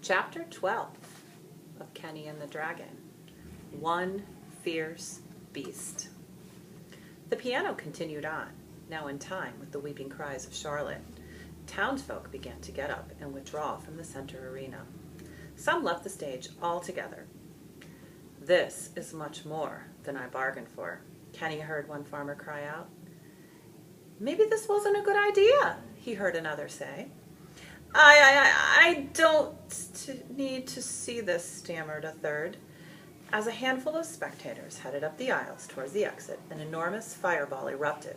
Chapter 12 of Kenny and the Dragon. One Fierce Beast. The piano continued on, now in time with the weeping cries of Charlotte. Townsfolk began to get up and withdraw from the center arena. Some left the stage altogether. "This is much more than I bargained for," Kenny heard one farmer cry out. "Maybe this wasn't a good idea," he heard another say. I don't need to see this," stammered a third. As a handful of spectators headed up the aisles towards the exit, an enormous fireball erupted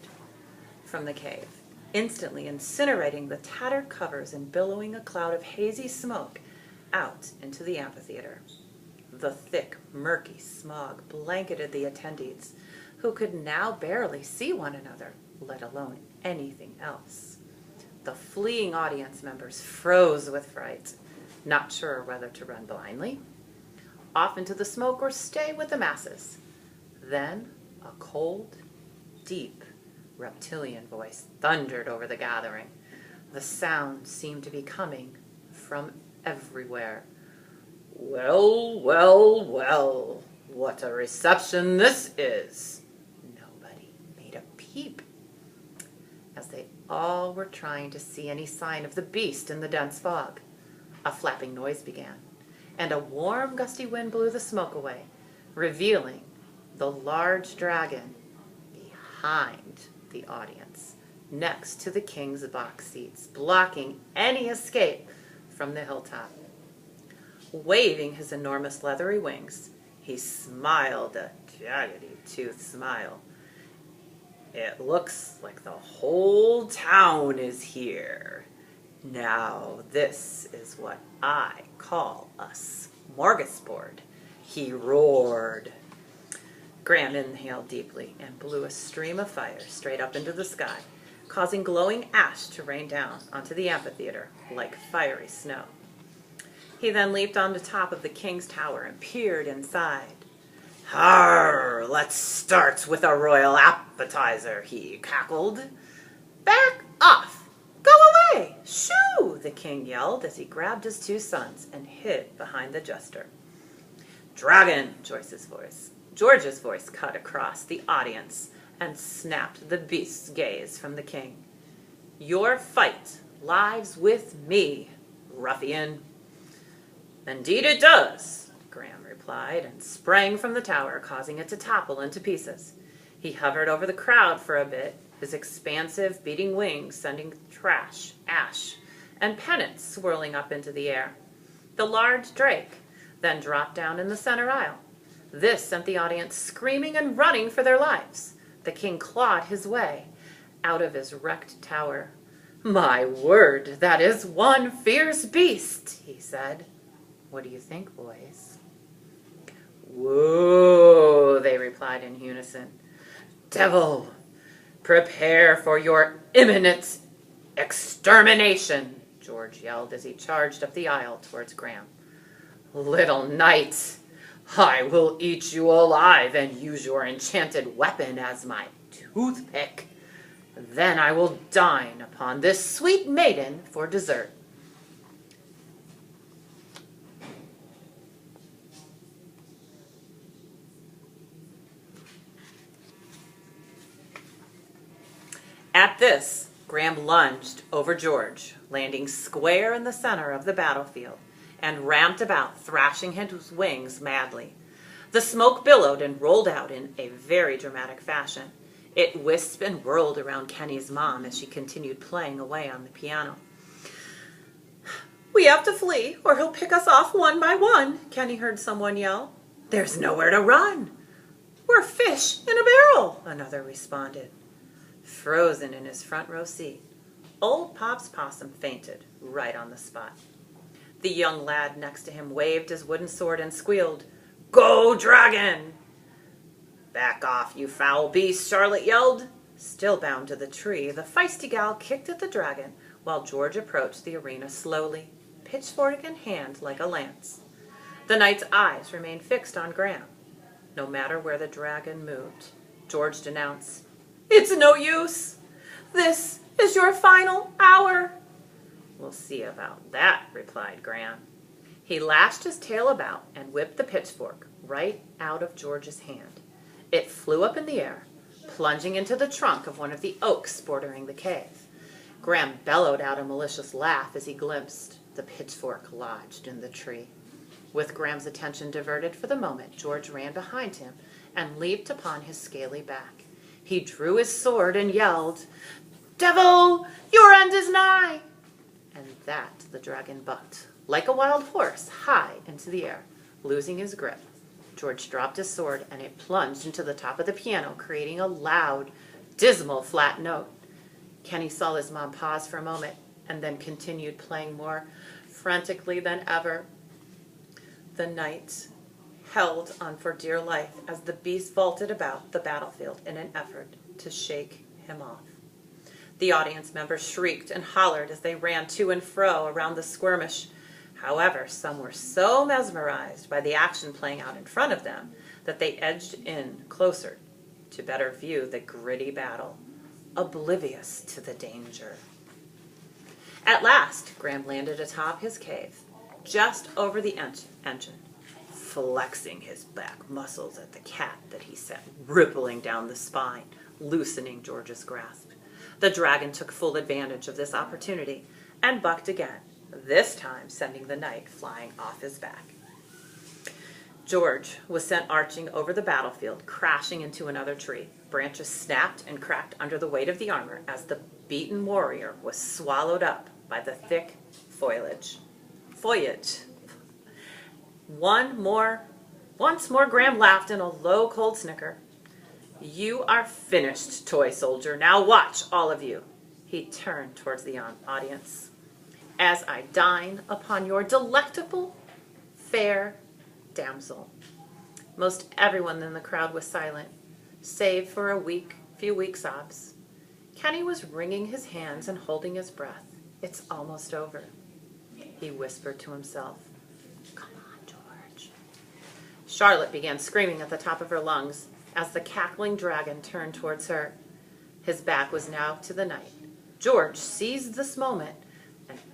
from the cave, instantly incinerating the tattered covers and billowing a cloud of hazy smoke out into the amphitheater. The thick, murky smog blanketed the attendees, who could now barely see one another, let alone anything else. The fleeing audience members froze with fright, not sure whether to run blindly, off into the smoke, or stay with the masses. Then a cold, deep, reptilian voice thundered over the gathering. The sound seemed to be coming from everywhere. "Well, well, well, what a reception this is!" Nobody made a peep, as they all were trying to see any sign of the beast in the dense fog. A flapping noise began, and a warm, gusty wind blew the smoke away, revealing the large dragon behind the audience, next to the king's box seats, blocking any escape from the hilltop. Waving his enormous leathery wings, he smiled a jaggedy-toothed smile. "It looks like the whole town is here. Now this is what I call a smorgasbord," he roared. Graham inhaled deeply and blew a stream of fire straight up into the sky, causing glowing ash to rain down onto the amphitheater like fiery snow. He then leaped on the top of the king's tower and peered inside. "Harr, let's start with a royal appetizer," he cackled. "Back off! Go away! Shoo!" the king yelled as he grabbed his two sons and hid behind the jester. "Dragon!" George's voice cut across the audience and snapped the beast's gaze from the king. "Your fight lies with me, ruffian." "Indeed it does," Graham replied, and sprang from the tower, causing it to topple into pieces. He hovered over the crowd for a bit, his expansive, beating wings sending trash, ash, and pennants swirling up into the air. The large drake then dropped down in the center aisle. This sent the audience screaming and running for their lives. The king clawed his way out of his wrecked tower. "My word, that is one fierce beast," he said. "What do you think, boys?" "Whoa," they replied in unison. "Devil, prepare for your imminent extermination," George yelled as he charged up the aisle towards Graham. "Little knight, I will eat you alive and use your enchanted weapon as my toothpick. Then I will dine upon this sweet maiden for dessert." At this, Graham lunged over George, landing square in the center of the battlefield, and ramped about, thrashing his wings madly. The smoke billowed and rolled out in a very dramatic fashion. It wisped and whirled around Kenny's mom as she continued playing away on the piano. "We have to flee, or he'll pick us off one by one," Kenny heard someone yell. "There's nowhere to run." "We're fish in a barrel," another responded. Frozen in his front row seat, old Pop's possum fainted right on the spot. The young lad next to him waved his wooden sword and squealed, "Go, dragon!" "Back off, you foul beast," Charlotte yelled. Still bound to the tree, the feisty gal kicked at the dragon while George approached the arena slowly, pitchfork in hand like a lance. The knight's eyes remained fixed on Graham. No matter where the dragon moved, George denounced, "It's no use. This is your final hour." "We'll see about that," replied Graham. He lashed his tail about and whipped the pitchfork right out of George's hand. It flew up in the air, plunging into the trunk of one of the oaks bordering the cave. Graham bellowed out a malicious laugh as he glimpsed the pitchfork lodged in the tree. With Graham's attention diverted for the moment, George ran behind him and leaped upon his scaly back. He drew his sword and yelled, "Devil, your end is nigh!" And that the dragon bucked, like a wild horse, high into the air, losing his grip. George dropped his sword and it plunged into the top of the piano, creating a loud, dismal flat note. Kenny saw his mom pause for a moment and then continued playing more frantically than ever. The knight held on for dear life as the beast vaulted about the battlefield in an effort to shake him off. The audience members shrieked and hollered as they ran to and fro around the skirmish. However, some were so mesmerized by the action playing out in front of them that they edged in closer to better view the gritty battle, oblivious to the danger. At last, Graham landed atop his cave, just over the engine, flexing his back muscles at the cat that he sent rippling down the spine, loosening George's grasp. The dragon took full advantage of this opportunity and bucked again, this time sending the knight flying off his back. George was sent arching over the battlefield, crashing into another tree. Branches snapped and cracked under the weight of the armor as the beaten warrior was swallowed up by the thick foliage. Once more Graham laughed in a low, cold snicker. "You are finished, toy soldier. Now watch, all of you." He turned towards the audience. "As I dine upon your delectable, fair damsel." Most everyone in the crowd was silent, save for a few weak sobs. Kenny was wringing his hands and holding his breath. "It's almost over," he whispered to himself. "Come on, George." Charlotte began screaming at the top of her lungs as the cackling dragon turned towards her. His back was now to the knight. George seized this moment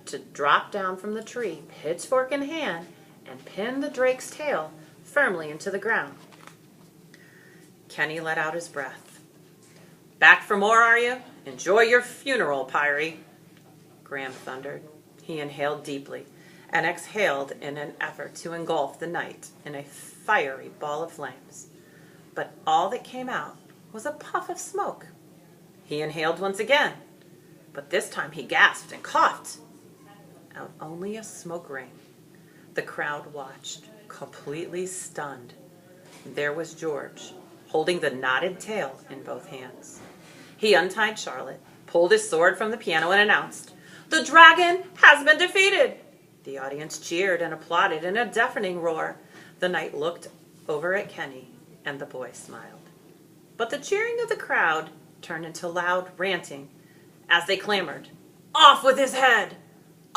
to drop down from the tree, pitchfork in hand, and pin the drake's tail firmly into the ground. Kenny let out his breath. "Back for more, are you? Enjoy your funeral, Pyrie," Graham thundered. He inhaled deeply and exhaled in an effort to engulf the knight in a fiery ball of flames. But all that came out was a puff of smoke. He inhaled once again, but this time he gasped and coughed. Out only a smoke ring. The crowd watched, completely stunned. There was George, holding the knotted tail in both hands. He untied Charlotte, pulled his sword from the piano, and announced, "The dragon has been defeated!" The audience cheered and applauded in a deafening roar. The knight looked over at Kenny, and the boy smiled. But the cheering of the crowd turned into loud ranting as they clamored, "Off with his head!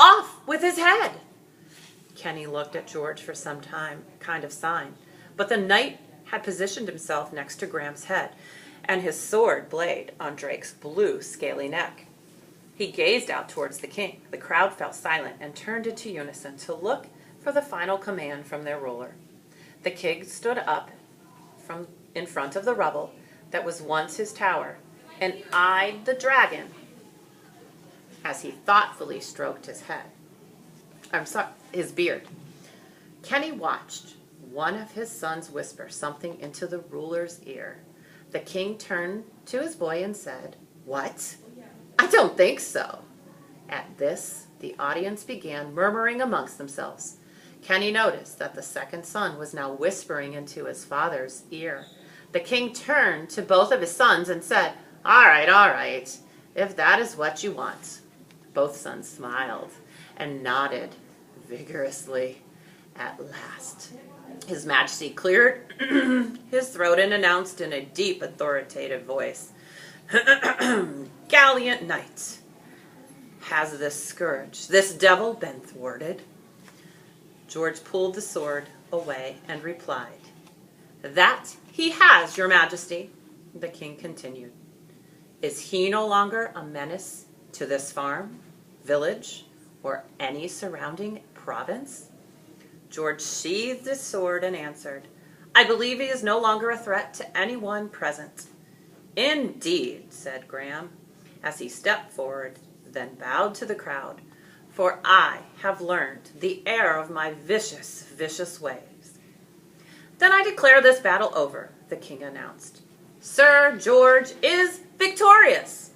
Off with his head!" Kenny looked at George for some time, kind of sign, but the knight had positioned himself next to Graham's head, and his sword blade on Drake's blue, scaly neck. He gazed out towards the king. The crowd fell silent and turned into unison to look for the final command from their ruler. The king stood up in front of the rubble that was once his tower and eyed the dragon as he thoughtfully stroked his beard. Kenny watched one of his sons whisper something into the ruler's ear. The king turned to his boy and said, "What? I don't think so." At this, the audience began murmuring amongst themselves. Kenny noticed that the second son was now whispering into his father's ear. The king turned to both of his sons and said, all right, if that is what you want." Both sons smiled and nodded vigorously. At last, His Majesty cleared his throat and announced in a deep, authoritative voice, "Gallant knight, has this scourge, this devil, been thwarted?" George pulled the sword away and replied, "That he has, your Majesty." The king continued, "Is he no longer a menace to this farm, village, or any surrounding province?" George sheathed his sword and answered, "I believe he is no longer a threat to anyone present." "Indeed," said Graham, as he stepped forward, then bowed to the crowd, "for I have learned the error of my vicious, vicious ways." "Then I declare this battle over," the king announced. "Sir George is victorious."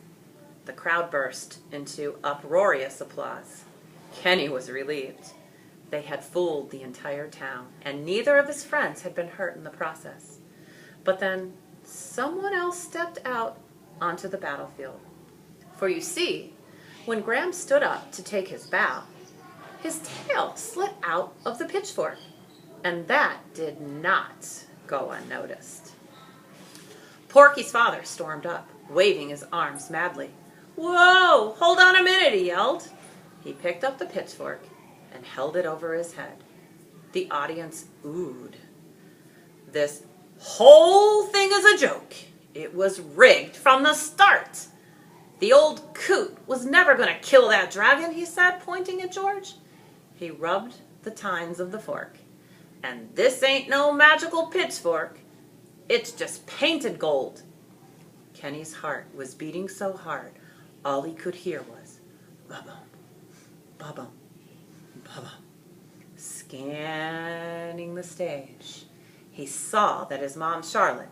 The crowd burst into uproarious applause. Kenny was relieved. They had fooled the entire town, and neither of his friends had been hurt in the process. But then someone else stepped out onto the battlefield. For you see, when Graham stood up to take his bow, his tail slid out of the pitchfork, and that did not go unnoticed. Porky's father stormed up, waving his arms madly. "Whoa! Hold on a minute," he yelled. He picked up the pitchfork and held it over his head. The audience oohed. "This whole thing is a joke. It was rigged from the start. The old coot was never going to kill that dragon," he said, pointing at George. He rubbed the tines of the fork. "And this ain't no magical pitchfork. It's just painted gold." Kenny's heart was beating so hard, all he could hear was, "Ba-bum, ba-bum, ba-bum." Scanning the stage, he saw that his mom, Charlotte,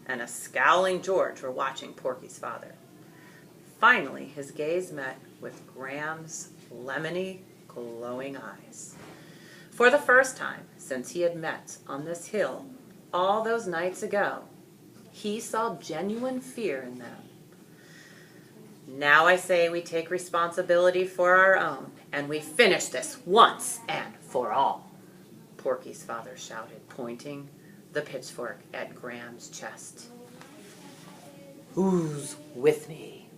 and a scowling George were watching Porky's father. Finally, his gaze met with Graham's lemony, glowing eyes. For the first time since he had met on this hill all those nights ago, he saw genuine fear in them. "Now I say we take responsibility for our own, and we finish this once and for all," Porky's father shouted, pointing the pitchfork at Graham's chest. "Who's with me?"